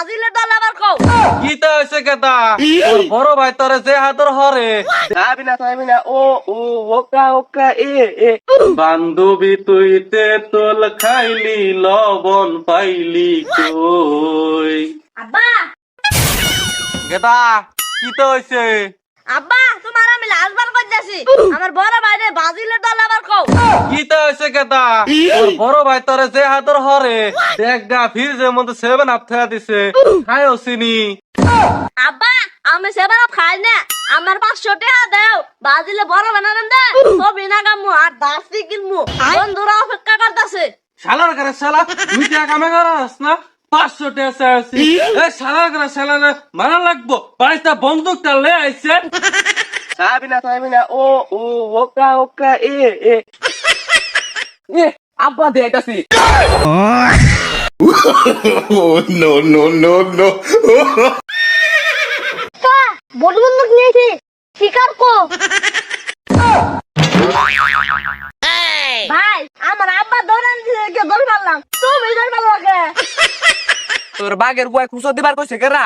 বাজিলে ডাল আবার কও কি তা হইছে কেতা তোর বড় ভাই তোরে যে হাতর হরে চাবি না ও ওকা ওকা এ বান্ধবী তুই তেতল খাইলি লবণ পাইলি কই আব্বা কেতা কি তো হইছে আব্বা তোমার আমি লাস্ট বার কই যাচ্ছি আমার বড় ভাইরে বাজিলে ডাল আবার কও কি তা হইছে কেতা তোর বড় ভাই তোরে যে হাতর হরে দেখ গা ফ্রিজের মধ্যে 7 আপ থেয়া দিছে খাইও চিনি আব্বা আমি সেবার খাই না আমার 500 টাকা দাও বাজিলে বড় বানালাম দে তো বিনা কামু আর দাসি কিনমু বন্ধুরা অপেক্ষা করতেছে শালার করে শালা তুই টাকা কামে করাস না 500 টাকা চাইছি এ শালার করে শালা না মারা লাগবো বাড়িতে বন্দুকটা লে আইছে চাবি না ও ওকা ওকা এ আব্বা দে আইতাছি বড় বন্ধুক নিয়েছি শিকার কো ভাই আমার আব্বা দৌড়ান দিকে দৌড় মারলাম তুমি দৌড় মারলো কে তোর বাগের বয় খুঁজো দিবার কইছে কেরা